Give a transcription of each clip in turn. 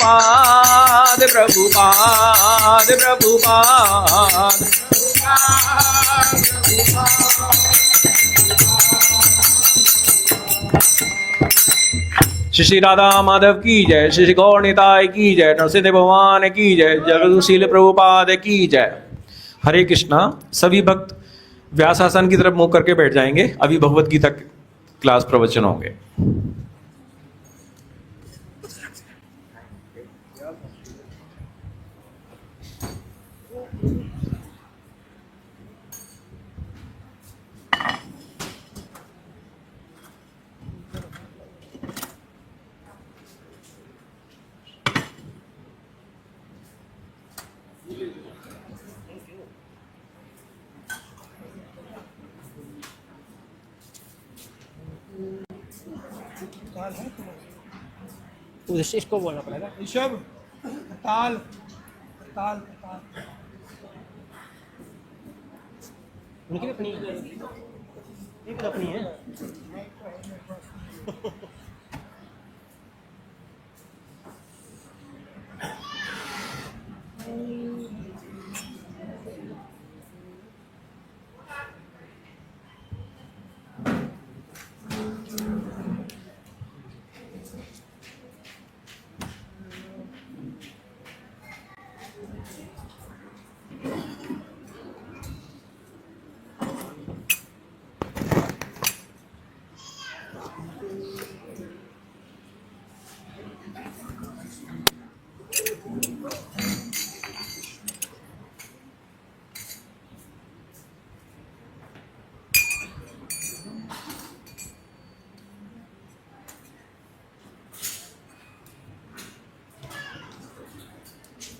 प्रभुपाद प्रभुपाद प्रभुपाद। श्री श्री राधा माधव की जय, श्री श्री गौर निताय की जय, नरसिंह भगवान की जय, जगदशील प्रभुपाद की जय। हरे कृष्णा। सभी भक्त व्यासासन की तरफ मुंह करके बैठ जाएंगे। अभी भगवत गीता क्लास प्रवचन होंगे। इसको बोलना पड़ेगा। ऋषभ ताल ताल ताल उनकी भी अपनी एक अपनी है।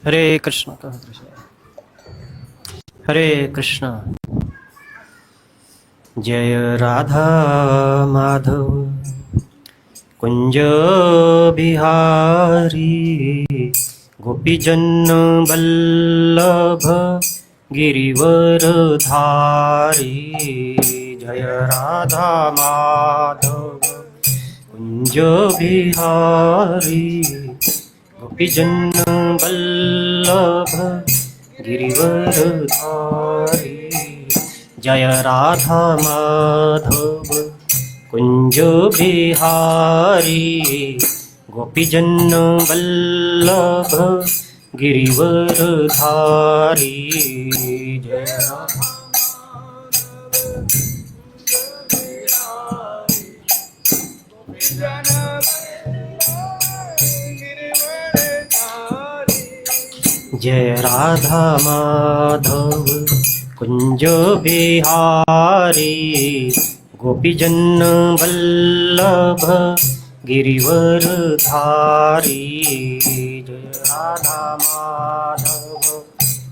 हरे कृष्ण हरे कृष्ण। जय राधा माधव कुंज बिहारी, गोपीजन वल्लभ गिरिवर धारी। जय राधा माधव कुंज बिहारी, गोपीजन वल्लभ गिरिवर धारी। जय राधा माधव कुंज बिहारी, गोपीजन वल्लभ गिरिवर धारी। जय राधा जय राधा माधव कुंज बिहारी, गोपीजन वल्लभ गिरिवर धारी। जय राधा माधव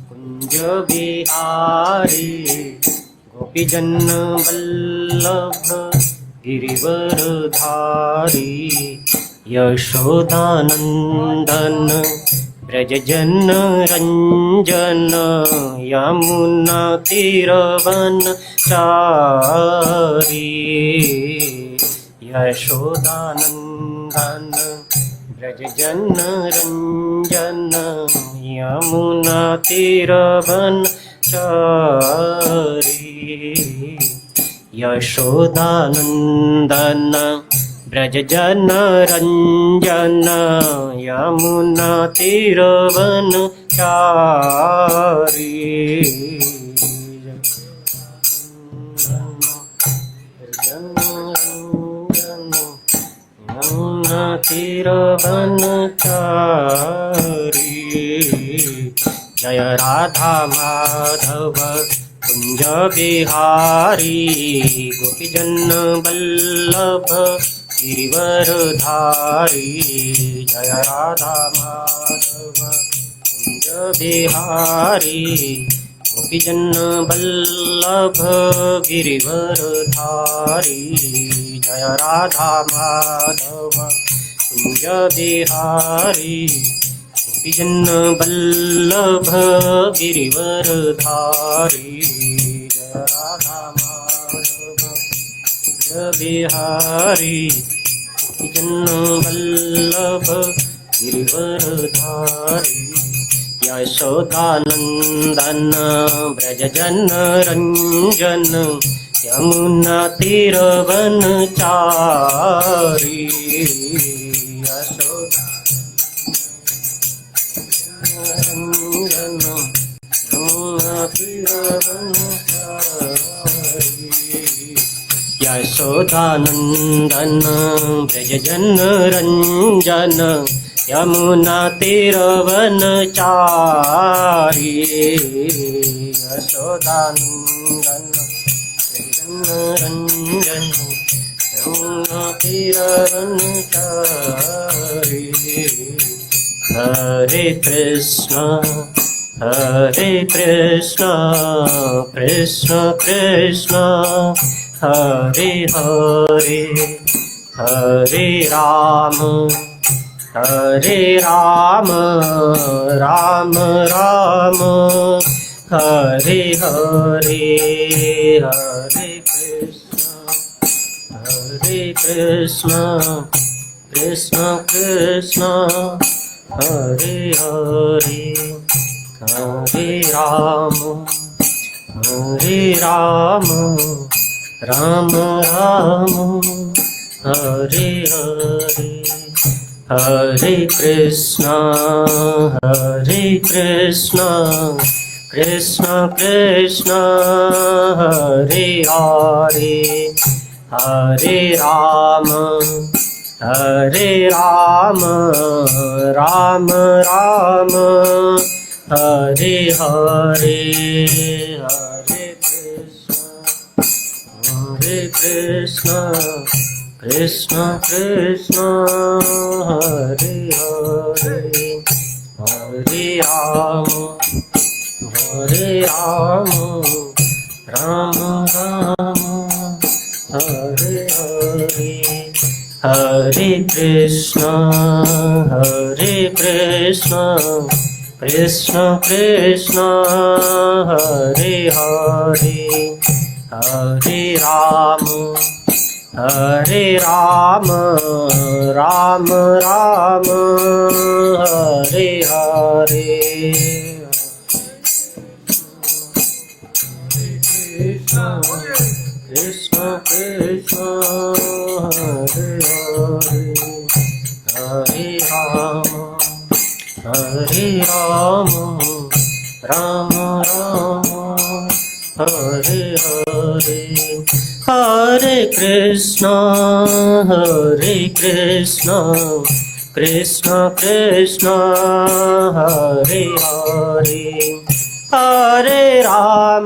कुंज बिहारी, गोपीजन वल्लभ गिरिवर धारी। यशोदानंदन ब्रजजन रंजन, यमुना तीरवन चारी। यशोदानंदन ब्रजजन रंजन, यमुना तीरवन चारी। यशोदानंदन ब्रजजन रंजन, यमुना तीरवन चारी। यमुना तीरवन चारी। जय राधा माधव कुंज बिहारी, गोपीजन वल्लभ गिरिवर धारी। जय राधा माधव कुंज बिहारी, गोपीजन वल्लभ गिरिवर धारी। जय राधा माधव कुंज बिहारी, गोपीजन वल्लभ गिरिवर धारी। जय राधा माधव कुंज बिहारी, गोपीजन वल्लभ गिरिवरधारी यशोदानंदन ब्रज जन रंजन यमुना तीरवनचारी यशोदानंदन यमुना तीरवनचारी यशोदानंदन ब्रज जन रंजन यमुना तीरवनचारी यशोदानंदन रंजन यमुना तीरवनचारी हरे कृष्ण कृष्ण कृष्ण हरे हरे हरे राम राम राम हरे हरे हरे कृष्ण कृष्ण कृष्ण हरे हरे हरे राम राम राम हरे हरे हरे कृष्ण कृष्ण कृष्ण हरे हरे हरे राम राम राम हरे हरे हरे कृष्ण कृष्ण कृष्ण हरे हरे हरे राम राम राम हरे हरे हरे कृष्ण कृष्ण कृष्ण हरे हरे हरे राम राम राम हरे हरे कृष्ण कृष्ण हरे हरे हरे राम राम राम हरे हरे हरे कृष्ण कृष्ण कृष्ण हरे हरे हरे राम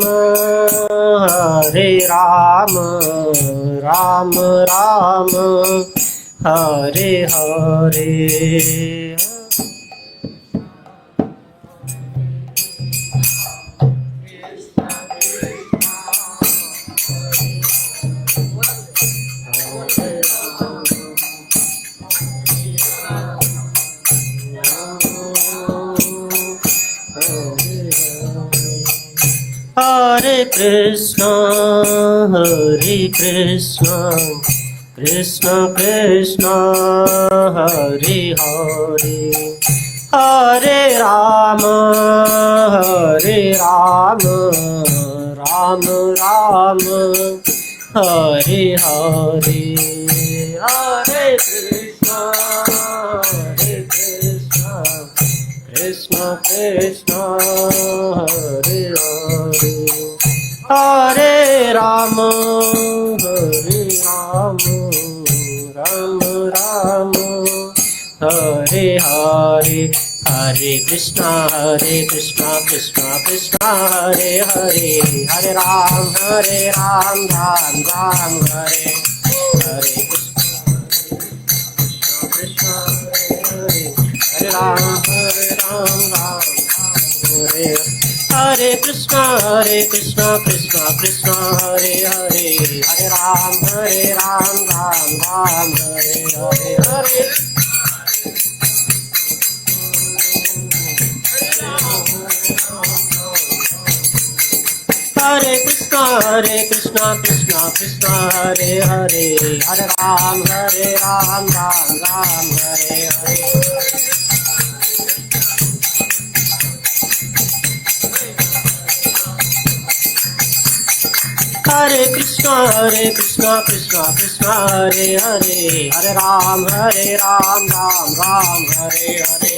राम राम हरे हरे हरे कृष्ण कृष्ण कृष्ण हरे हरे हरे राम राम राम हरे हरे हरे कृष्ण कृष्ण कृष्ण हरे हरे हरे राम राम राम हरे हरे हरे कृष्ण कृष्ण कृष्ण हरे हरे हरे राम राम राम हरे हरे कृष्ण हरे राम राम हरे हरे कृष्ण कृष्ण कृष्ण हरे हरे हरे राम राम राम हरे हरे हरे हरे कृष्ण कृष्ण कृष्ण हरे हरे हरे राम राम राम हरे हरे हरे कृष्णा कृष्णा कृष्णा हरे हरे, हरे राम राम राम हरे हरे।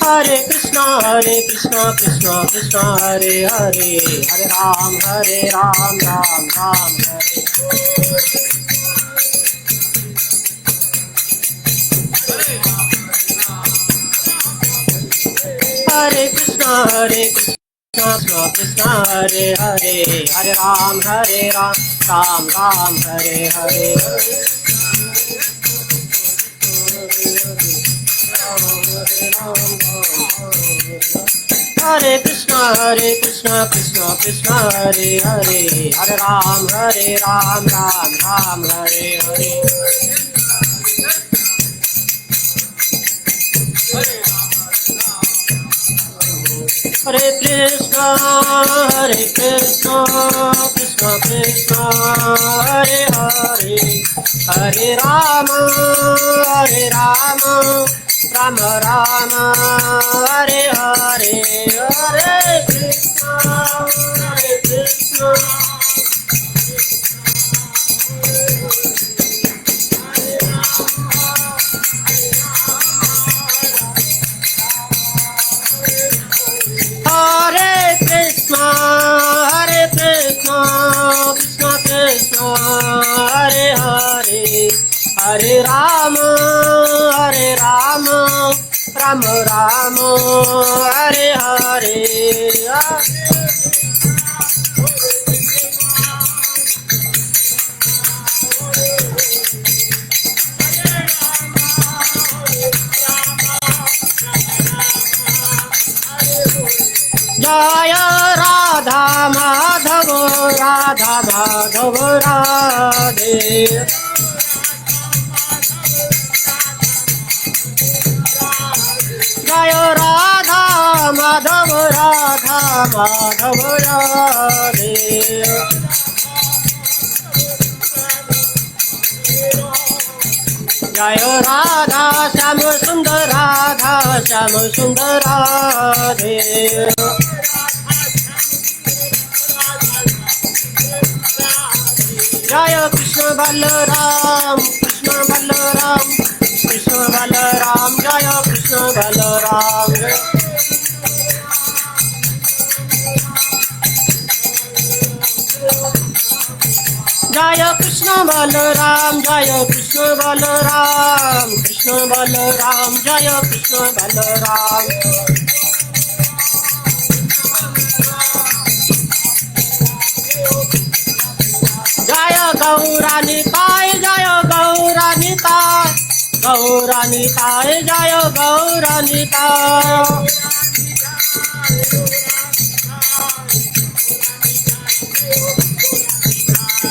हरे कृष्णा कृष्णा कृष्णा हरे हरे, हरे राम राम राम हरे। हरे कृष्णा कृष्णा हरे हरे, हरे राम राम हरे हरे। हरे कृष्णा कृष्णा हरे हरे, हरे राम राम हरे हरे। हरे कृष्णा कृष्णा कृष्णा हरे हरे, हरे राम राम राम हरे हरे। हरे कृष्णा कृष्णा कृष्णा कृष्णा हरे हरे, हरे राम राम राम हरे हरे। जय राधा माधव राधे। जय राधा माधव राधे। जय राधा श्याम सुंदर राधे। जय कृष्ण बलराम जय कृष्ण बलराम। जय कृष्ण बलराम जय कृष्ण बलराम जय कृष्ण बलराम। जय गौरानिताय जय गौरानिताय जय गौरानिताय।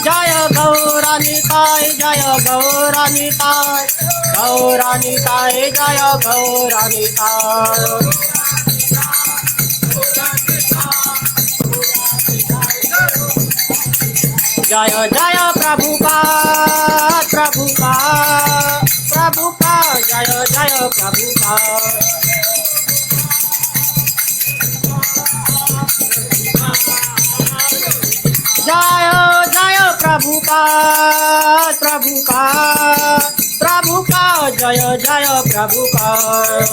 जय गौरानिताय जय गौरानिताय जय गौरानिताय। जय जय प्रभुपाद जय जय प्रभुपाद। जय जय प्रभुपाद जय जय प्रभुपाद।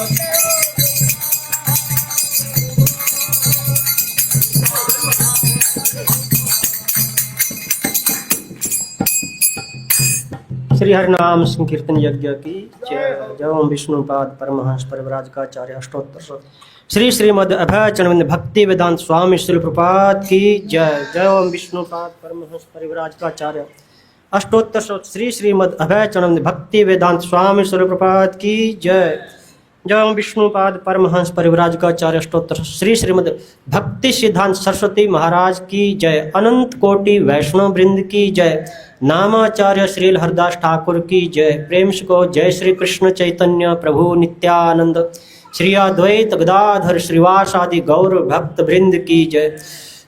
श्री हरिनाम संकीर्तन यज्ञ की जय। जय ओम विष्णुपाद परमहंस परिव्राजकाचार्य अष्टोत्तर श्री श्रीमद अभय चरण भक्ति वेदांत स्वामी श्री प्रपाद की जय। जय ओम विष्णुपाद परमहंस परिव्राजकाचार्य अष्टोत्तर श्री श्रीमद अभय चरण भक्ति वेदांत स्वामी श्री प्रपाद की जय। जय ओम विष्णुपाद परमहंस परिव्राजकाचार्य अष्टोत्तर श्री श्रीमद भक्ति सिद्धांत सरस्वती महाराज की जय। अनंत कोटि वैष्णव वृंद की जय। नामाचार्य श्रील हरदास ठाकुर की जय। प्रेम से को जय श्री कृष्ण चैतन्य प्रभु नित्यानंद श्री अद्वैत गदाधर श्रीवासादि गौर भक्त वृंद की जय।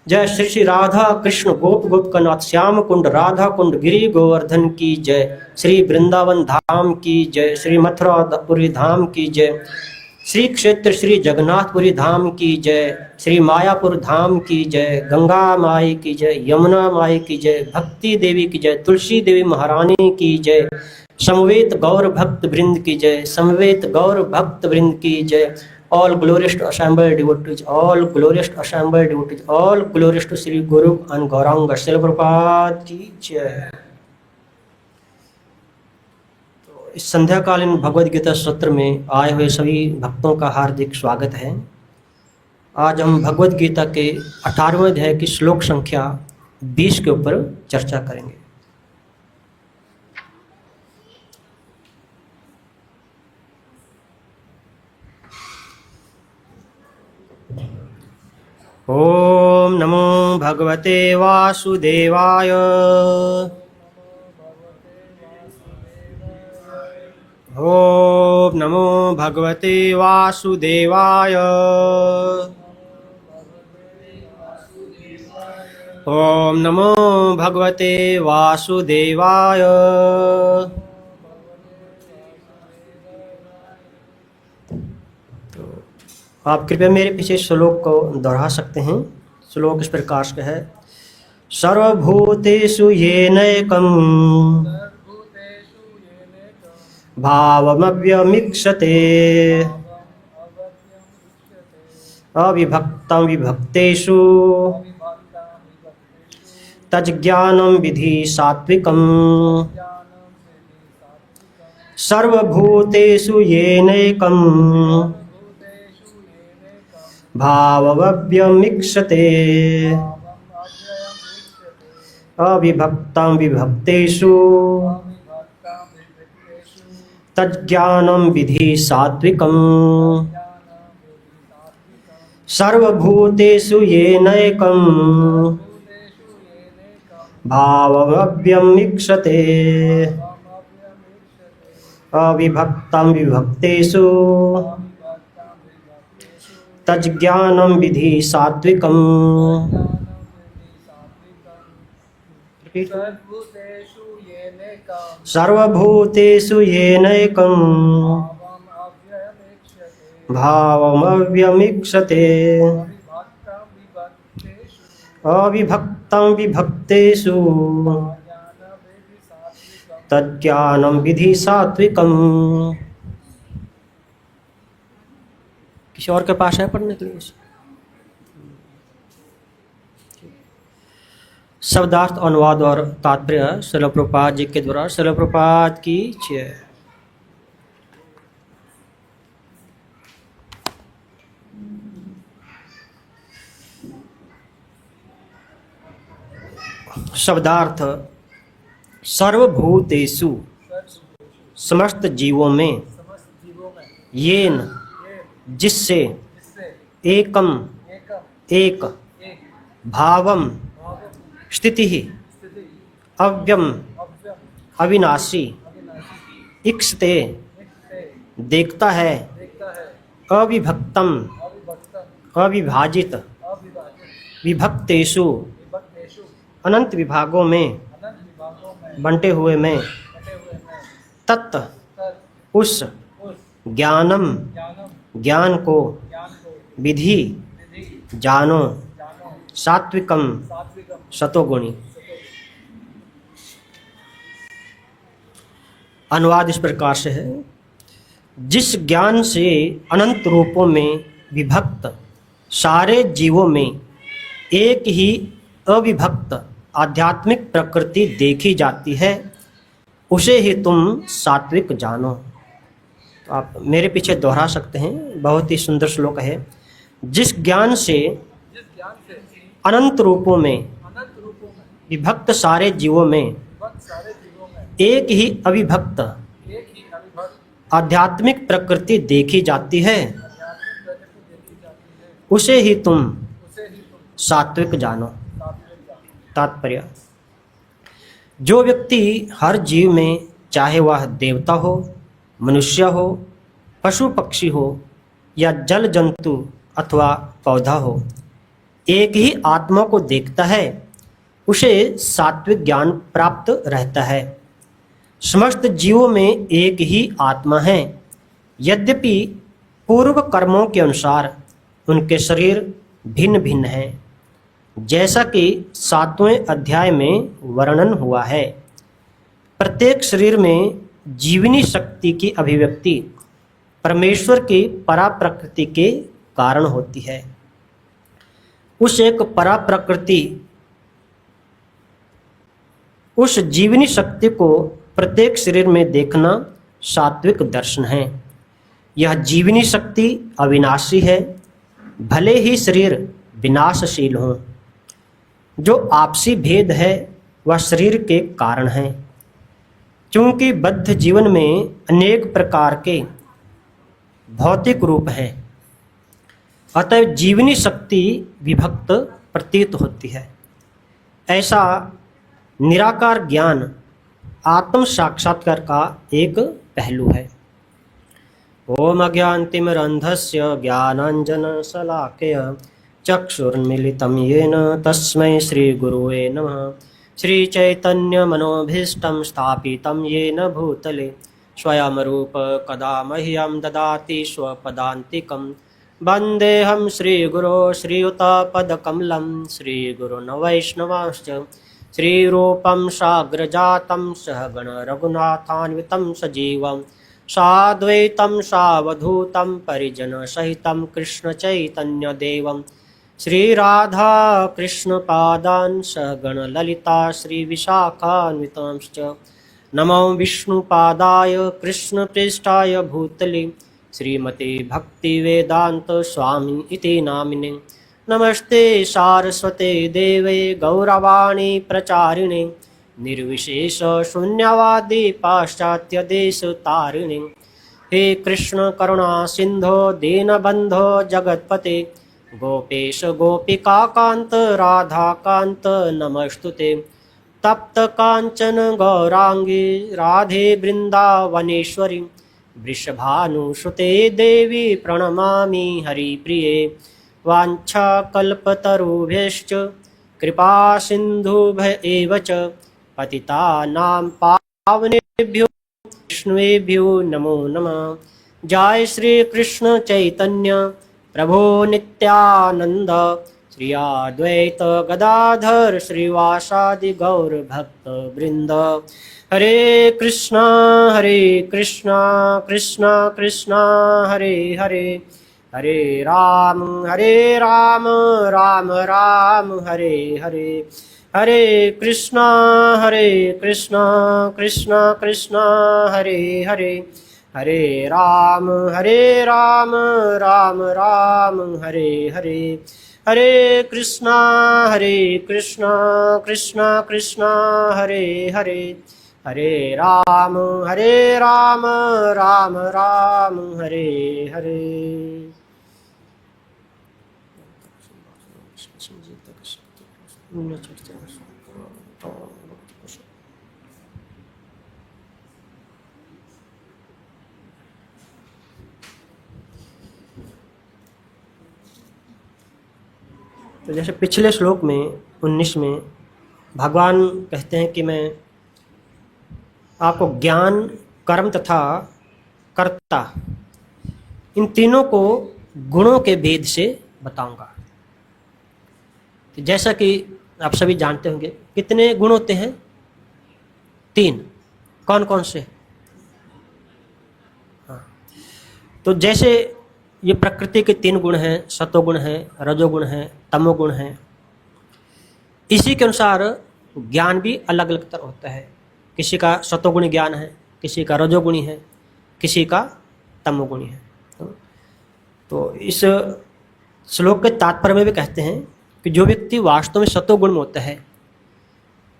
जय श्री श्री राधा कृष्ण गोप गोपकनाथ श्याम कुंड राधा कुंड गिरी गोवर्धन की जय। श्री वृंदावन धाम की जय। श्री मथुरापुरी धाम की जय। श्री क्षेत्र श्री जगन्नाथपुरी धाम की जय, श्री मायापुर धाम की जय, गंगा माई की जय, यमुना माई की जय, भक्ति देवी की जय, तुलसी देवी महारानी की जय, समवेत गौर भक्त वृंद की जय, समवेत गौर भक्त वृंद की जय। All glorious to assembled devotees, all glorious to assembled devotees, all glorious to Sri Guru and Gauranga Srila Prabhupada की जय। तो इस संध्याकालीन भगवद गीता सत्र में आए हुए सभी भक्तों का हार्दिक स्वागत है। आज हम भगवद गीता के 18वें अध्याय की श्लोक संख्या 20 के ऊपर चर्चा करेंगे। ओम नमो भगवते वासुदेवाय। ओम नमो भगवते वासुदेवाय। ओम नमो भगवते वासुदेवाय। आप कृपया मेरे पीछे श्लोक को दोहरा सकते हैं। श्लोक इस प्रकार से है। सर्वभूतेषु येनैकं भावमव्यमीक्षते अविभक्तं विभक्तेषु तज्ज्ञानं विधि सात्विकम्। सर्वभूतेषु येनैकं भावमव्यमीक्षते अविभक्तं विभक्तेषु तज्ज्ञानं विधि सात्विकम्। सर्वभूतेषु येनैकं भावमव्यमीक्षते अविभक्तं विभक्तेषु तज्ज्ञानं विधि सात्विकम्। सर्वभूतेषु येनैकं भावमव्यमीक्षते अविभक्तं विभक्तेषु तज्ज्ञानं विधि सात्विकम्। किसी और के पास है पढ़ने के लिए? शब्दार्थ, अनुवाद और तात्पर्य श्रील प्रभुपाद जी के द्वारा। श्रील प्रभुपाद की जय। शब्दार्थ। सर्वभूतेषु समस्त जीवों में, येन जिससे, एकम एक, भावम स्थिति, अव्यम अविनाशी, इक्षते देखता है, अविभक्तम अविभाजित, विभक्तेषु अनंत विभागों में, बंटे हुए में, तत् उस, ज्ञानम ज्ञान को, विधि जानो, सात्विकम सतोगुणी। अनुवाद इस प्रकार से है। जिस ज्ञान से अनंत रूपों में विभक्त सारे जीवों में एक ही अविभक्त आध्यात्मिक प्रकृति देखी जाती है, उसे ही तुम सात्विक जानो। तो आप मेरे पीछे दोहरा सकते हैं। बहुत ही सुंदर श्लोक है। जिस ज्ञान से अनंत रूपों में विभक्त सारे जीवों में एक ही अविभक्त आध्यात्मिक प्रकृति देखी जाती है, उसे ही तुम सात्विक जानो। तात्पर्य। जो व्यक्ति हर जीव में, चाहे वह देवता हो, मनुष्य हो, पशु पक्षी हो या जल जंतु अथवा पौधा हो, एक ही आत्मा को देखता है, उसे सात्विक ज्ञान प्राप्त रहता है। समस्त जीवों में एक ही आत्मा है। यद्यपि पूर्व कर्मों के अनुसार उनके शरीर भिन्न भिन्न हैं, जैसा कि 7वें अध्याय में वर्णन हुआ है। प्रत्येक शरीर में जीवनी शक्ति की अभिव्यक्ति परमेश्वर की परा प्रकृति के कारण होती है। उस एक परा प्रकृति, उस जीवनी शक्ति को प्रत्येक शरीर में देखना सात्विक दर्शन है। यह जीवनी शक्ति अविनाशी है, भले ही शरीर विनाशशील हो। जो आपसी भेद है वह शरीर के कारण है, क्योंकि बद्ध जीवन में अनेक प्रकार के भौतिक रूप हैं, अतः जीवनी शक्ति विभक्त प्रतीत होती है। ऐसा निराकार ज्ञान आत्म साक्षात्कार का एक पहलू है। ओम अज्ञानतिमिरन्धस्य ज्ञानाञ्जनशलाकया चक्षुर्मिलितं येन तस्मै श्रीगुरुवे नमः। श्रीचैतन्यमनोभीष्टं स्थापितं येन भूतले स्वयं रूप कदा मह्यं ददाति स्वपदान्तिकं। वन्देऽहं श्रीगुरो श्रीयुतपदकमलं श्रीगुरुन् वैष्णवांश्च श्रीरूपं साग्रजातं सहगण रघुनाथान्वितं सजीवं साद्वैतं सावधूतं परिजनसहितं कृष्णचैतन्यदेवं श्रीराधा कृष्णपादान् सहगण ललिता श्रीविशाखान्वितांश्च। नमो विष्णुपादाय कृष्णप्रेष्ठाय भूतले श्रीमते भक्तिवेदान्त स्वामी इति नामिने। नमस्ते सारस्वते देवे गौरवाणी प्रचारिणे निर्विशेष शून्यवादी पाश्चात्य देश तारिणे। हे कृष्ण करुणा सिंधो दीनबंधो जगतपते गोपेश गोपिका कांत राधा कांत नमस्तुते। तप्त कांचन गौरांगी राधे वृंदावनेश्वरी वृषभानुसुते देवी प्रणमामि हरिप्रिये। वाञ्छाकल्पतरुभ्यश्च कृपा सिन्धुभ्य एव च पतितानां पावनेभ्यो विष्णुवेभ्यो नमो नमः। जय श्री कृष्ण चैतन्य प्रभो नित्यानंद श्री अद्वैत गदाधर श्रीवासादि गौर भक्त वृंद। हरे कृष्णा कृष्णा कृष्णा हरे हरे, हरे राम राम राम हरे हरे। हरे कृष्णा कृष्णा कृष्णा हरे हरे, हरे राम राम राम हरे हरे। हरे कृष्णा कृष्णा कृष्णा हरे हरे, हरे राम राम राम हरे हरे। तो जैसे पिछले श्लोक में 19 में भगवान कहते हैं कि मैं आपको ज्ञान, कर्म तथा कर्ता, इन तीनों को गुणों के भेद से बताऊंगा। तो जैसा कि आप सभी जानते होंगे कितने गुण होते हैं? 3। कौन कौन से? हाँ, तो जैसे ये प्रकृति के 3 गुण हैं, सतोगुण है, रजोगुण है, तमोगुण है। इसी के अनुसार ज्ञान भी अलग अलग तरह होता है। किसी का सतोगुणी ज्ञान है, किसी का रजोगुणी है, किसी का तमोगुणी है। तो इस श्लोक के तात्पर्य में भी कहते हैं कि जो व्यक्ति वास्तव में सतोगुण में होता है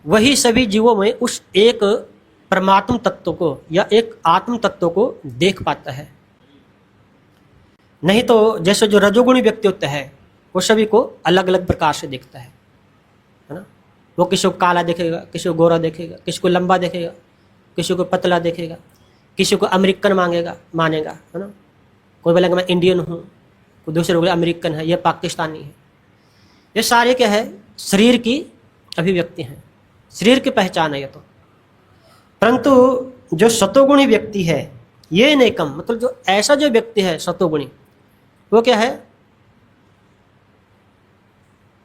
वही सभी जीवों में उस एक परमात्म तत्व को या एक आत्म तत्व को देख पाता है। नहीं तो जैसे जो रजोगुणी व्यक्ति होता है वो सभी को अलग अलग प्रकार से देखता है ना। वो किसी को काला देखेगा, किसी को गोरा देखेगा, किसी को लंबा देखेगा, किसी को पतला देखेगा, किसी को अमेरिकन मानेगा, है ना। कोई बोलेगा मैं इंडियन हूँ, कोई दूसरे बोले अमेरिकन है, ये पाकिस्तानी है। ये सारे क्या है? शरीर की अभिव्यक्ति हैं, शरीर की पहचान है ये तो। परंतु जो सतोगुणी व्यक्ति है ये नेकम मतलब जो ऐसा जो व्यक्ति है सतोगुणी, वो क्या है,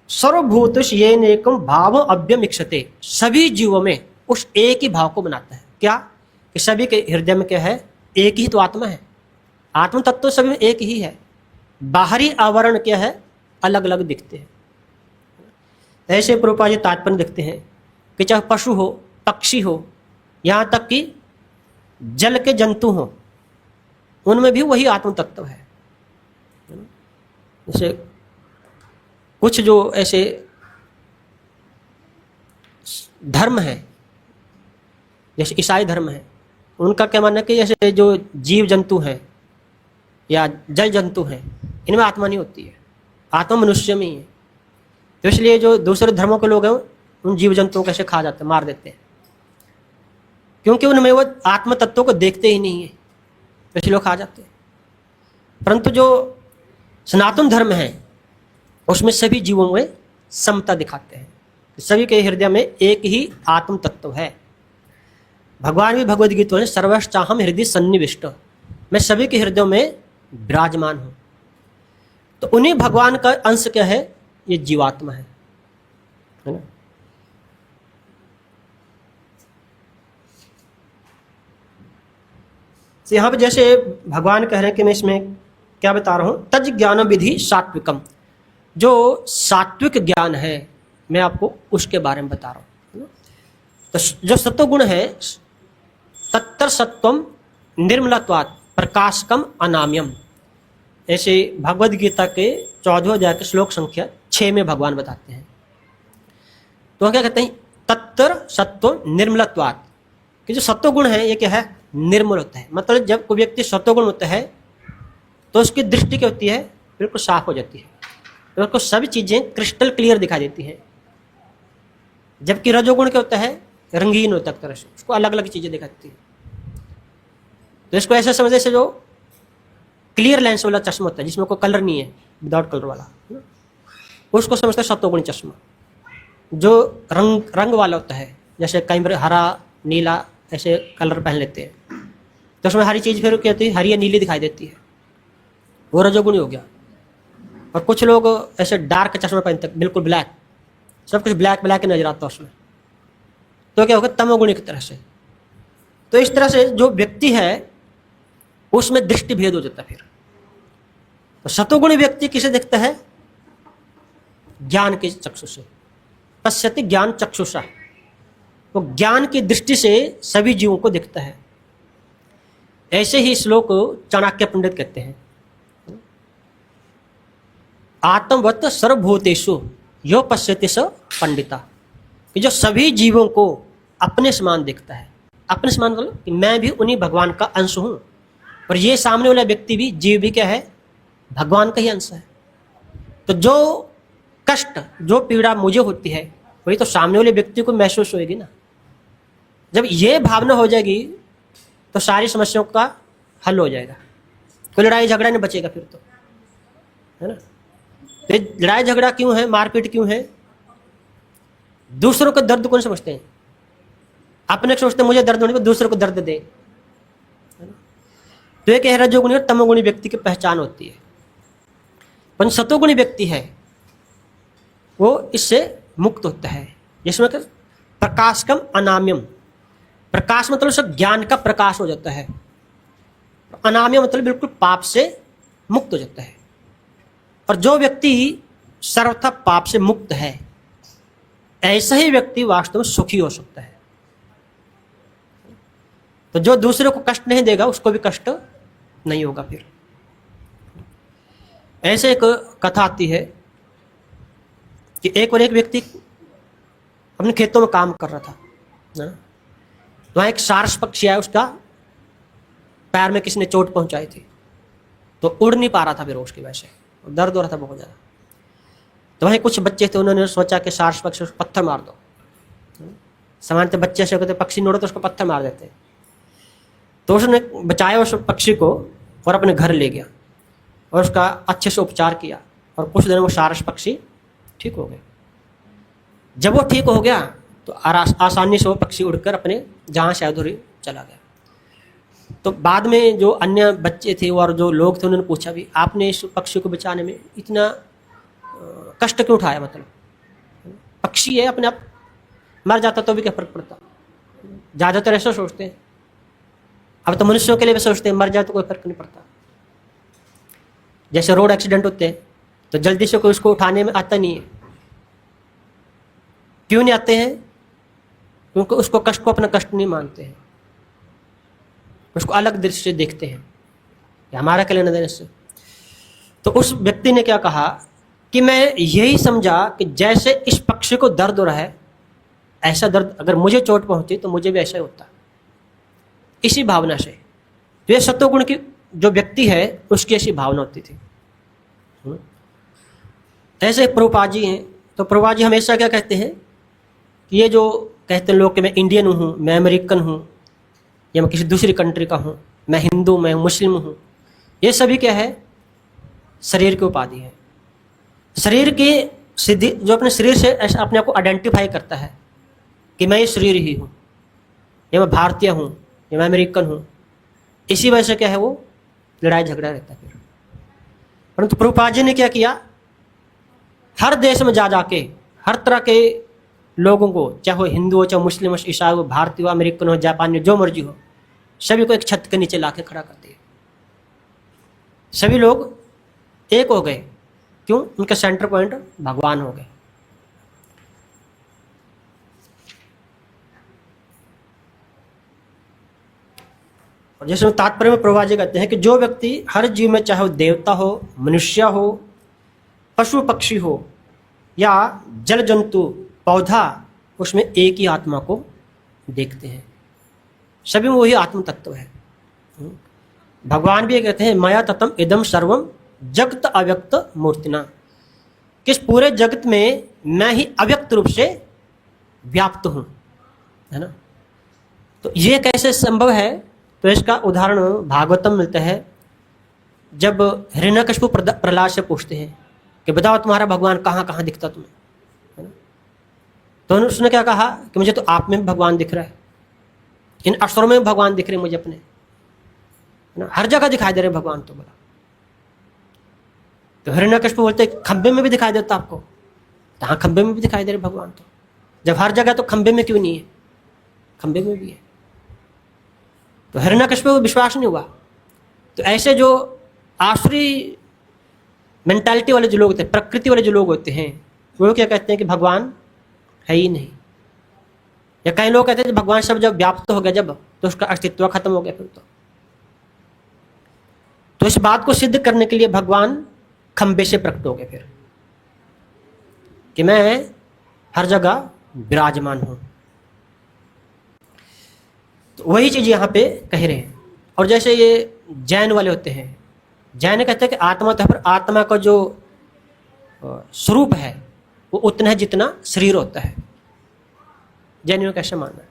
सर्वभूतेषु ये नेकम भाव अव्यमिक्षते, सभी जीवों में उस एक ही भाव को बनाता है। क्या कि सभी के हृदय में क्या है, एक ही तो आत्मा है, आत्म तत्व तो सभी में एक ही है, बाहरी आवरण क्या है अलग अलग दिखते हैं। ऐसे प्रभुपाद जी तात्पर्य दिखते हैं कि चाहे पशु हो, पक्षी हो, यहाँ तक कि जल के जंतु हो, उनमें भी वही आत्म तत्व है। जैसे कुछ जो ऐसे धर्म है, जैसे ईसाई धर्म है, उनका क्या मानना है कि जैसे जो जीव जंतु हैं या जल जंतु हैं, इनमें आत्मा नहीं होती है, आत्मा मनुष्य में ही है। तो इसलिए जो दूसरे धर्मों के लोग हैं उन जीव जंतुओं को कैसे खा जाते हैं, मार देते हैं, क्योंकि उनमें वो आत्म तत्वों को देखते ही नहीं है, तो इसलिए लोग खा जाते हैं। परंतु जो सनातन धर्म है उसमें सभी जीवों में समता दिखाते हैं, सभी के हृदय में एक ही आत्म तत्व है। भगवान भी भगवद गीता में सर्वश्चाहम हृदय सन्निविष्ट, मैं सभी के हृदय में विराजमान हूँ। तो उन्हीं भगवान का अंश क्या है, ये जीवात्मा है ना। तो यहाँ पे जैसे भगवान कह रहे हैं कि मैं इसमें क्या बता रहा हूँ, तज ज्ञान विधि सात्विकम, जो सात्विक ज्ञान है मैं आपको उसके बारे में बता रहा हूँ। तो जो सत्वगुण है, तत्तर सत्वम निर्मलत्वात् प्रकाशकम अनाम्यम, ऐसे भगवद गीता के 14वें अध्याय के श्लोक संख्या 6 में भगवान बताते हैं। तो क्या कहते हैं, तत्तर सत्व निर्मलत्वात्, कि जो सत्वगुण है ये क्या है, निर्मल होता है। मतलब जब कोई व्यक्ति सत्वगुण होता है तो उसकी दृष्टि क्या होती है, बिल्कुल साफ हो जाती है, तो उसको सभी चीजें क्रिस्टल क्लियर दिखाई देती हैं। जबकि रजोगुण क्या होता है, रंगीन होता है, एक तरह से उसको अलग अलग चीजें दिखाती है। तो इसको ऐसा समझे जैसे जो क्लियर लेंस वाला चश्मा होता है जिसमें कोई कलर नहीं है, विदाउट कलर वाला, उसको समझते हैं सत्वगुणी चश्मा। जो रंग वाला होता है, जैसे कई बार हरा नीला ऐसे कलर पहन लेते हैं, तो उसमें हरी चीज फिर क्या होती है, हरी या नीली दिखाई देती है, वो रजोगुणी हो गया। और कुछ लोग ऐसे डार्क चश्मा पहनते हैं, बिल्कुल ब्लैक, सब कुछ ब्लैक ब्लैक नजर आता है उसमें, तो क्या होगा, तमोगुणी की तरह से। तो इस तरह से जो व्यक्ति है उसमें दृष्टि भेद हो जाता है। फिर तो सतोगुणी व्यक्ति किसे देखता है, ज्ञान के चक्षु से, पश्यति ज्ञान चक्षुषा, तो ज्ञान की दृष्टि से सभी जीवों को देखता है। ऐसे ही श्लोक चाणक्य पंडित कहते हैं, आत्मवत सर्वभूतेषु यो पश्यति स पंडिता, कि जो सभी जीवों को अपने समान देखता है। अपने समान मतलब कि मैं भी उन्हीं भगवान का अंश हूं, और ये सामने वाला व्यक्ति भी, जीव भी क्या है, भगवान का ही अंश है। तो जो कष्ट, जो पीड़ा मुझे होती है वही तो सामने वाले व्यक्ति को महसूस होगी ना। जब ये भावना हो जाएगी तो सारी समस्याओं का हल हो जाएगा, कोई लड़ाई झगड़ा नहीं बचेगा फिर, तो है ना। तो लड़ाई झगड़ा क्यों है, मारपीट क्यों है, दूसरों का दर्द कौन समझते हैं, अपने सोचते मुझे दर्द होने को दूसरों को दर्द दे। तो ये कह रजोगुणी और तमोगुणी व्यक्ति की पहचान होती है। पर सतोगुणी व्यक्ति है वो इससे मुक्त होता है, जिसमें प्रकाशकम अनाम्यम, प्रकाश मतलब उसका ज्ञान का प्रकाश हो जाता है, अनाम्य मतलब बिल्कुल पाप से मुक्त हो जाता है। और जो व्यक्ति सर्वथा पाप से मुक्त है, ऐसा ही व्यक्ति वास्तव में सुखी हो सकता है। तो जो दूसरे को कष्ट नहीं देगा उसको भी कष्ट नहीं होगा। फिर ऐसे एक कथा आती है कि एक और एक व्यक्ति अपने खेतों में काम कर रहा था ना, वहाँ एक सारस पक्षी आया, उसका पैर में किसी ने चोट पहुंचाई थी, तो उड़ नहीं पा रहा था, फिर उसकी वजह से दर्द हो रहा था बहुत ज़्यादा। तो वहीं कुछ बच्चे थे, उन्होंने सोचा कि सारस पक्षी को पत्थर मार दो। सामान्यतः बच्चे से कहते पक्षी नोड़ो तो उसको पत्थर मार देते हैं। तो उसने बचाया उस पक्षी को और अपने घर ले गया और उसका अच्छे से उपचार किया, और कुछ दिन वो सारस पक्षी ठीक हो गया। जब वो ठीक हो गया तो आसानी से वो पक्षी उड़कर अपने जहाँ से अधूरी चला गया। तो बाद में जो अन्य बच्चे थे और जो लोग थे उन्होंने पूछा भी, आपने इस पक्षी को बचाने में इतना कष्ट क्यों उठाया? मतलब पक्षी है, अपने आप मर जाता तो भी क्या फर्क पड़ता? ज़्यादातर ऐसा सोचते हैं। अब तो मनुष्यों के लिए भी सोचते हैं मर जाए तो कोई फर्क नहीं पड़ता। जैसे रोड एक्सीडेंट होते हैं तो जल्दी से कोई उसको उठाने में आता नहीं है। क्यों नहीं आते हैं? क्योंकि उसको कष्ट को अपना कष्ट नहीं मानते हैं, उसको अलग दृष्टि से देखते हैं कि हमारा क्या लेना देना से। तो उस व्यक्ति ने क्या कहा कि मैं यही समझा कि जैसे इस पक्षी को दर्द हो रहा है, ऐसा दर्द अगर मुझे चोट पहुंची तो मुझे भी ऐसा ही होता। इसी भावना से तो ये सत्वगुण की जो व्यक्ति है उसकी ऐसी भावना होती थी। ऐसे प्रभुपाद जी हैं, तो प्रभुपाद जी हमेशा क्या कहते हैं कि ये जो कहते हैं लोग कि मैं इंडियन हूँ, मैं अमेरिकन हूँ, या मैं किसी दूसरी कंट्री का हूँ, मैं हिंदू, मैं मुस्लिम हूँ, ये सभी क्या है? शरीर की उपाधि है। शरीर की सिद्धि, जो अपने शरीर से ऐसा अपने आप को आइडेंटिफाई करता है कि मैं ये शरीर ही हूँ, या मैं भारतीय हूँ, या मैं अमेरिकन हूँ, इसी वजह से क्या है वो लड़ाई झगड़ा रहता है फिर। परंतु प्रभुपाद जी ने क्या किया, हर देश में जा जाके हर तरह के लोगों को, चाहे वो हिंदू हो, चाहे मुस्लिम हो, ईसाई हो, भारतीय हो, अमेरिकन हो, जापानी हो, जो मर्जी हो, सभी को एक छत के नीचे लाके खड़ा कर दिया। सभी लोग एक हो गए। क्यों? उनका सेंटर पॉइंट भगवान हो गए। और जैसे तात्पर्य में प्रभुपाद जी कहते हैं कि जो व्यक्ति हर जीव में, चाहे वो देवता हो, मनुष्य हो, पशु पक्षी हो या जल जंतु पौधा, उसमें एक ही आत्मा को देखते हैं। सभी में वही आत्म तत्व है। भगवान भी ये कहते हैं मया ततम इदम सर्वम जगत अव्यक्त मूर्तिना, किस पूरे जगत में मैं ही अव्यक्त रूप से व्याप्त हूँ, है ना। तो ये कैसे संभव है? तो इसका उदाहरण भागवतम मिलता है। जब हिरण्यकशिपु प्रहलाद से पूछते हैं कि बताओ तुम्हारा भगवान कहाँ कहाँ दिखता तुम्हें, है ना। तो उसने क्या कहा कि मुझे तो आप में भी भगवान दिख रहा है, इन असुरों में भी भगवान दिख रहे हैं मुझे अपने, है ना, हर जगह दिखाई दे रहे भगवान। तो बोला, तो हिरण्यकशिपु बोलते खंबे में भी दिखाई देता आपको? तो हाँ, खंबे में भी दिखाई दे रहे भगवान। तो जब हर जगह तो खंबे में क्यों नहीं है? खंबे में भी है। तो हिरण्यकशिपु को विश्वास नहीं हुआ। तो ऐसे जो आसुरी मेंटालिटी वाले जो लोग होते हैं, प्रकृति वाले जो लोग होते हैं, वो क्या कहते हैं कि भगवान है ही नहीं। या कई लोग कहते हैं कि भगवान सब जब व्याप्त हो गया जब, तो उसका अस्तित्व खत्म हो गया फिर। तो इस बात को सिद्ध करने के लिए भगवान खंबे से प्रकट हो गए फिर कि मैं हर जगह विराजमान हूं। तो वही चीज यहां पे कह रहे हैं। और जैसे ये जैन वाले होते हैं, जैन कहते हैं कि आत्मा तो है, पर आत्मा का जो स्वरूप है वो उतना है जितना शरीर होता है। जैनियों कैसे मानना है?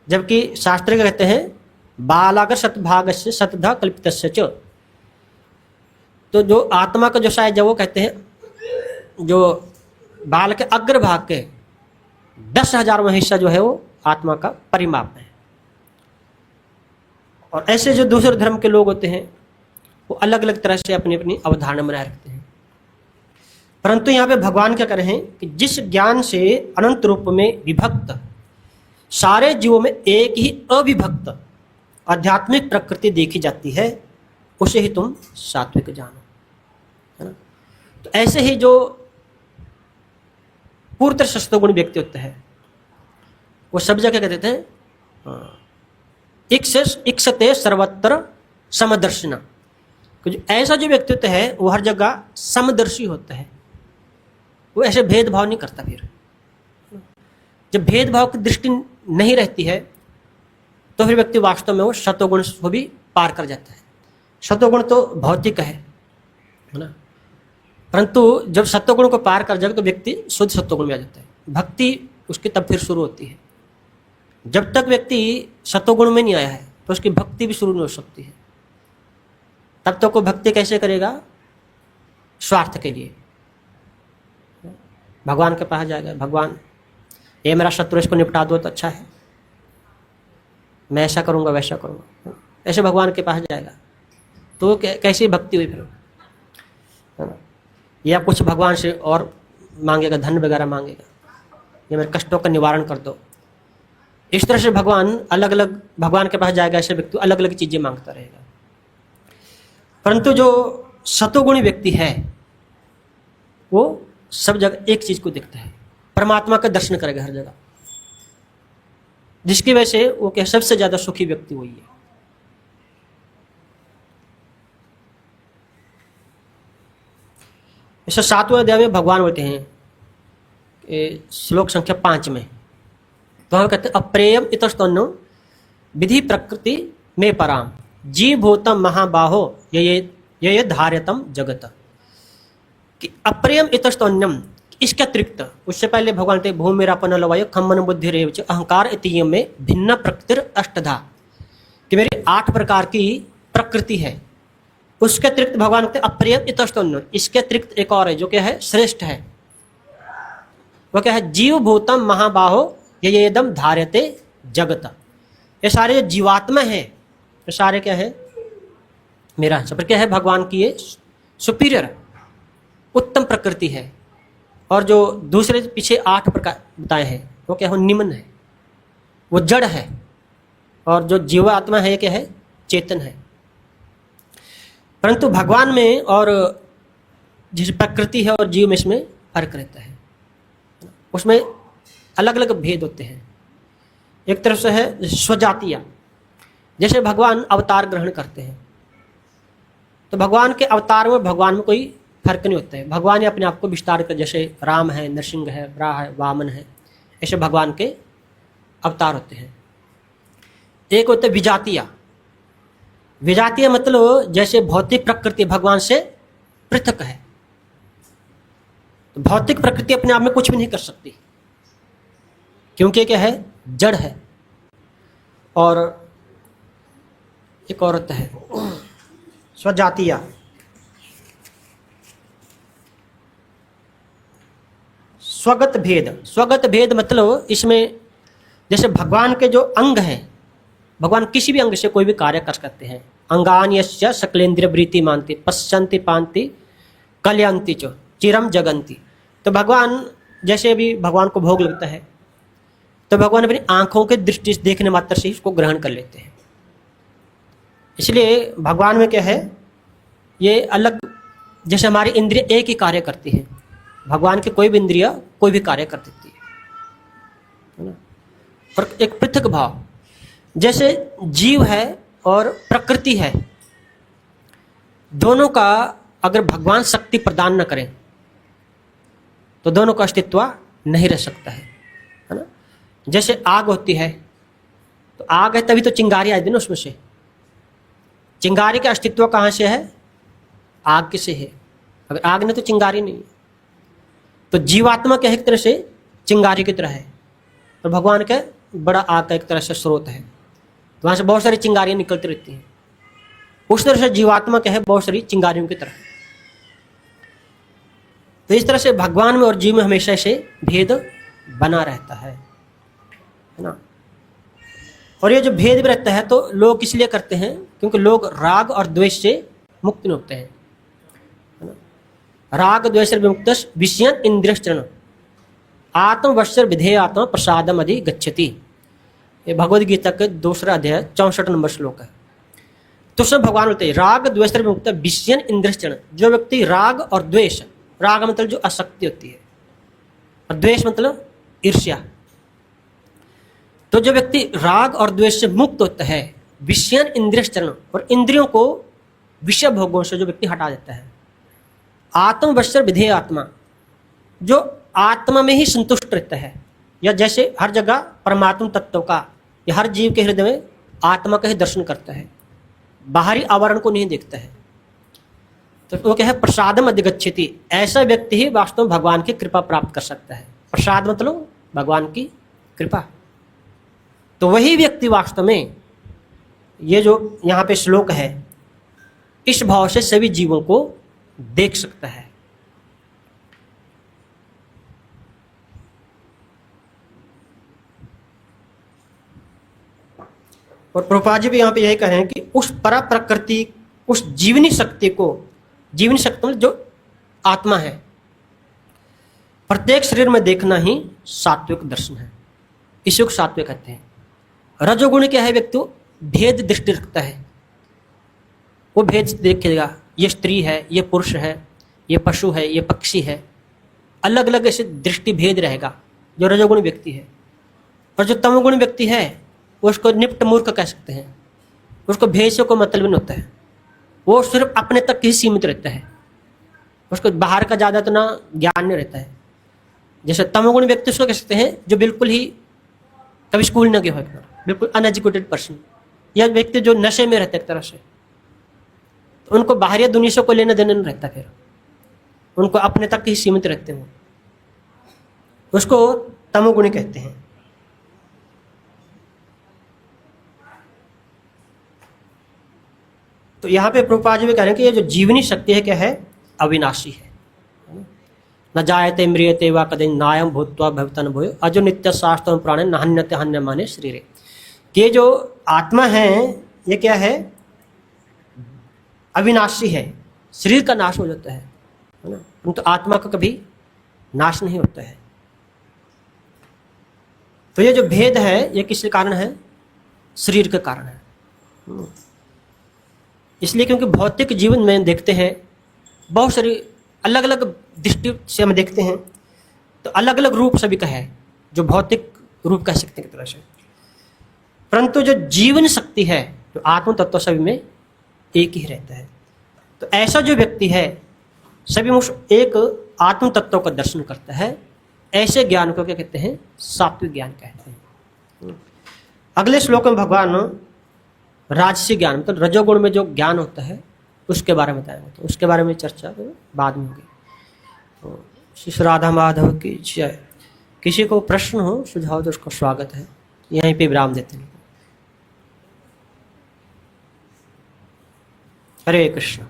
जबकि शास्त्र कहते हैं बालागर सतभाग से सतधा कल्पितस्य च। तो जो आत्मा का जो शायद जब वो कहते हैं जो बाल के अग्रभाग के 10,000वां हिस्सा जो है वो आत्मा का परिमाप है। और ऐसे जो दूसरे धर्म के लोग होते हैं वो अलग अलग तरह से अपनी अपनी अवधारणा बनाए रखते हैं। परंतु यहाँ पे भगवान क्या कर रहे हैं कि जिस ज्ञान से अनंत रूप में विभक्त सारे जीवों में एक ही अविभक्त आध्यात्मिक प्रकृति देखी जाती है, उसे ही तुम सात्विक जानो, है ना। तो ऐसे ही जो पूर्ण सत्वगुण व्यक्ति होते हैं वो सब जगह कहते हैं इक्षते सर्वत्र समदर्शिना। ऐसा जो व्यक्तित्व है वो हर जगह समदर्शी होता है, वो ऐसे भेदभाव नहीं करता। फिर जब भेदभाव की दृष्टि नहीं रहती है तो फिर व्यक्ति वास्तव में वो सत्वगुण को भी पार कर जाता है। सत्वगुण तो भौतिक है ना, परंतु जब सत्वगुण को पार कर जाए तो व्यक्ति शुद्ध सत्वगुण में आ जाता है। भक्ति उसकी तब फिर शुरू होती है। जब तक व्यक्ति सत्वगुण में नहीं आया है तो उसकी भक्ति भी शुरू नहीं हो सकती है। तब तक वो भक्ति कैसे करेगा? स्वार्थ के लिए भगवान के पास जाएगा, भगवान ये मेरा शत्रु, इसको निपटा दो तो अच्छा है, मैं ऐसा करूंगा वैसा करूंगा। ऐसे भगवान के पास जाएगा तो कैसी भक्ति हुई फिर, है ना। या कुछ भगवान से और मांगेगा, धन वगैरह मांगेगा, या मेरे कष्टों का निवारण कर दो। इस तरह से भगवान अलग अलग भगवान के पास जाएगा, ऐसे व्यक्ति अलग अलग चीजें मांगता रहेगा। परंतु जो सतोगुणी व्यक्ति है वो सब जगह एक चीज को देखता है, परमात्मा का दर्शन करेगा हर जगह, जिसकी वजह से वो क्या सबसे ज्यादा सुखी व्यक्ति वही है। इसे 7वें अध्याय में भगवान बोलते हैं श्लोक संख्या 5 में, तो हम कहते हैं अप्रेयम इतस्तन्नो विधि प्रकृति में पराम जीव भूतम महाबाहो ये धार्यतम जगत। कि अप्रेयम इतस्तन्यम, इसके अतिरिक्त, उससे पहले भगवान कहते भूमिरापन लवाय खम्मन बुद्धि रेवच अहंकार इतियम में भिन्न प्रकृतिर अष्टधा, कि मेरी 8 प्रकार की प्रकृति है। उसके अतिरिक्त भगवान कहते अप्रेयम इतस्तन्यम, इसके अतिरिक्त एक और है जो क्या है श्रेष्ठ है, वो क्या है जीव भूतम महाबाहो ये एकदम धार्यते जगत। ये सारे जो जीवात्मा है ये सारे क्या है मेरा अंश, पर क्या है भगवान की ये सुपीरियर उत्तम प्रकृति है। और जो दूसरे पीछे 8 प्रकार बताए हैं वो क्या है निम्न है, वो जड़ है। और जो जीवात्मा है क्या है चेतन है। परंतु भगवान में और जिस प्रकृति है और जीव में इसमें फर्क रहता है, उसमें अलग अलग भेद होते हैं। एक तरफ से है स्वजातीय, जैसे भगवान अवतार ग्रहण करते हैं तो भगवान के अवतार में भगवान में कोई फर्क नहीं होता है। भगवान ने अपने आप को विस्तार कर, जैसे राम है, नरसिंह है, वराह है, वामन है, ऐसे भगवान के अवतार होते हैं। एक होते विजातीय, विजातीय मतलब जैसे भौतिक प्रकृति भगवान से पृथक है। तो भौतिक प्रकृति अपने आप में कुछ भी नहीं कर सकती, क्योंकि क्या है जड़ है। और एक औरत है स्वजातीय, स्वगत भेद। स्वगत भेद मतलब इसमें जैसे भगवान के जो अंग हैं, भगवान किसी भी अंग से कोई भी कार्य कर सकते हैं। अंगान यस्य सकलेन्द्रिय वृत्ति मानती पश्यन्ति पांति कल्याणति च चिरम जगंती। तो भगवान जैसे भी भगवान को भोग लगता है तो भगवान अपनी आंखों के दृष्टि से देखने मात्र से इसको ग्रहण कर लेते हैं। इसलिए भगवान में क्या है ये अलग, जैसे हमारी इंद्रिय एक ही कार्य करती है, भगवान की कोई भी इंद्रिय कोई भी कार्य कर देती है ना। और एक पृथक भाव, जैसे जीव है और प्रकृति है, दोनों का अगर भगवान शक्ति प्रदान न करें तो दोनों का अस्तित्व नहीं रह सकता है ना। जैसे आग होती है तो आग है तभी तो चिंगारी आई थी ना उसमें से। चिंगारी का अस्तित्व कहाँ से है? आग के से है। अगर आग नहीं तो चिंगारी नहीं है। तो जीवात्मा क्या है एक तरह से चिंगारी की तरह है और भगवान का बड़ा आग का एक तरह से स्रोत है, तो वहाँ से बहुत सारी चिंगारियाँ निकलती रहती हैं। उस तरह से जीवात्मा क्या है बहुत सारी चिंगारियों की तरह। तो इस तरह से भगवान में और जीव में हमेशा से भेद बना रहता है ना। और ये जो भेद भी रहता है तो लोग इसलिए करते हैं क्योंकि लोग राग और द्वेष से मुक्त नहीं होते हैं, है ना। राग द्वेष से विमुक्त विषयन इंद्रियश्चरण आत्मवश्य विधेय आत्मा प्रसादम अधि गच्छति। ये भगवद गीता के 2 अध्याय 64 नंबर श्लोक है। तो सब भगवान बोलते हैं राग द्वेष से विमुक्त विषयन इंद्रियश्चरण। जो व्यक्ति राग और द्वेष, राग मतलब जो आसक्ति होती है और द्वेष मतलब ईर्ष्या, तो जो व्यक्ति राग और द्वेष से मुक्त होता है विषयन इंद्रियश्चरण, और इंद्रियों को विषय भोगों से जो व्यक्ति हटा देता है, आत्मवश्य विधेय आत्मा, जो आत्मा में ही संतुष्ट रहता है, या जैसे हर जगह परमात्मा तत्व का या हर जीव के हृदय में आत्मा का ही दर्शन करता है, बाहरी आवरण को नहीं देखता है, तो वो क्या है प्रसादम अधिगच्छति। ऐसा व्यक्ति ही वास्तव में भगवान की कृपा प्राप्त कर सकता है। प्रसाद मतलब भगवान की कृपा। तो वही व्यक्ति वास्तव में ये जो यहाँ पे श्लोक है इस भाव से सभी जीवों को देख सकता है। और प्रभुपाद जी भी यहाँ पे यही कह रहे हैं कि उस परा प्रकृति, उस जीवनी शक्ति को, जीवनी शक्ति मतलब जो आत्मा है, प्रत्येक शरीर में देखना ही सात्विक दर्शन है। इसी को सात्विक कहते हैं। रजोगुण क्या है? व्यक्ति भेद दृष्टि रखता है, वो भेद देखेगा, ये स्त्री है, ये पुरुष है, ये पशु है, ये पक्षी है, अलग अलग ऐसे दृष्टि भेद रहेगा जो रजोगुण व्यक्ति है। और जो तमोगुण व्यक्ति है उसको निप्ट मूर्ख कह सकते हैं, उसको भेद से कोई मतलब नहीं होता है, वो सिर्फ अपने तक ही सीमित रहता है, उसको बाहर का ज़्यादा इतना ज्ञान नहीं रहता है। जैसे तमोगुण व्यक्ति उसको कह सकते हैं जो बिल्कुल ही कभी स्कूल न गया हो, बिल्कुल अनएजुकेटेड पर्सन, या व्यक्ति जो नशे में रहता है एक तरह से, तो उनको बाहरी दुनिया से कोई लेना देना नहीं रहता, फिर उनको अपने तक ही सीमित रहते हैं, उसको तमोगुणी कहते हैं। तो यहाँ पे प्रभुपाद जी भी कह रहे हैं कि ये जो जीवनी शक्ति है क्या है? अविनाशी है। न जायते म्रियते वा कदे नायम भूत्वा भवितन भूय अजो नित्य शास्त्र प्राणे नहन्यते हन्य माने शरीरे। ये जो आत्मा है ये क्या है? अविनाशी है। शरीर का नाश हो जाता है ना, परंतु आत्मा का कभी नाश नहीं होता है। तो ये जो भेद है ये किस कारण है? शरीर के कारण है। इसलिए क्योंकि भौतिक जीवन में देखते हैं बहुत सारी अलग अलग दृष्टि से हम देखते हैं, तो अलग अलग रूप सभी का है, जो भौतिक रूप कह सकते हैं एक तरह से। परंतु जो जीवन शक्ति है, जो आत्म तत्व सभी में एक ही रहता है। तो ऐसा जो व्यक्ति है सभी में एक आत्म तत्व का दर्शन करता है, ऐसे ज्ञान को क्या कहते हैं? सात्विक ज्ञान कहते हैं। अगले श्लोक में भगवान राजसी ज्ञान मतलब रजोगुण में जो ज्ञान होता है उसके बारे में बताएंगे, तो उसके बारे में चर्चा तो बाद में होगी। तो श्री राधा माधव की जय। किसी को प्रश्न हो, सुझाव तो उसका स्वागत है, यहीं पे विराम देते हैं। हरे कृष्ण।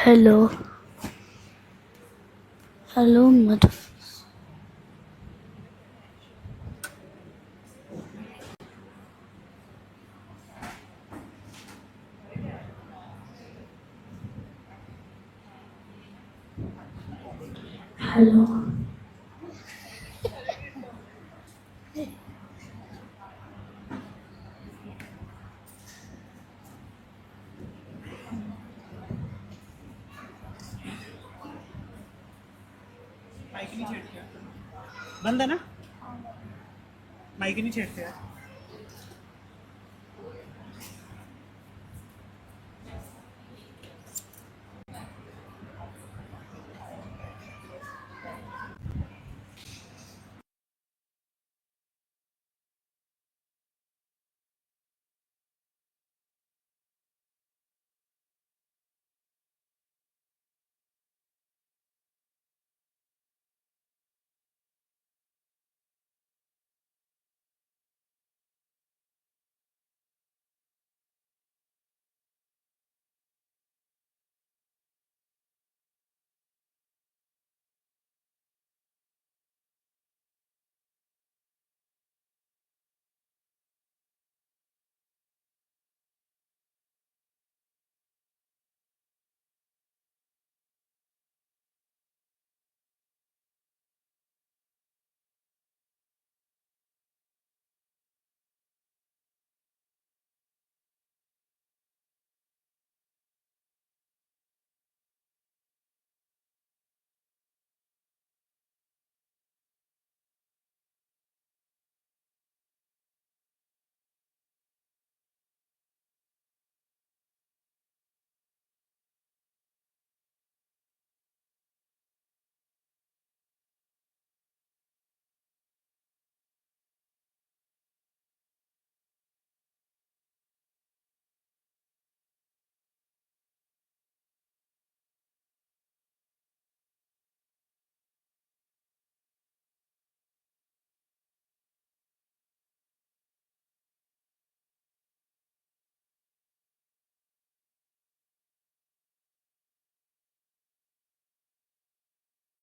हेलो हेलो मधु। हेलो माइक नहीं छेड़ते बंद है ना माइक नहीं छेड़ते यार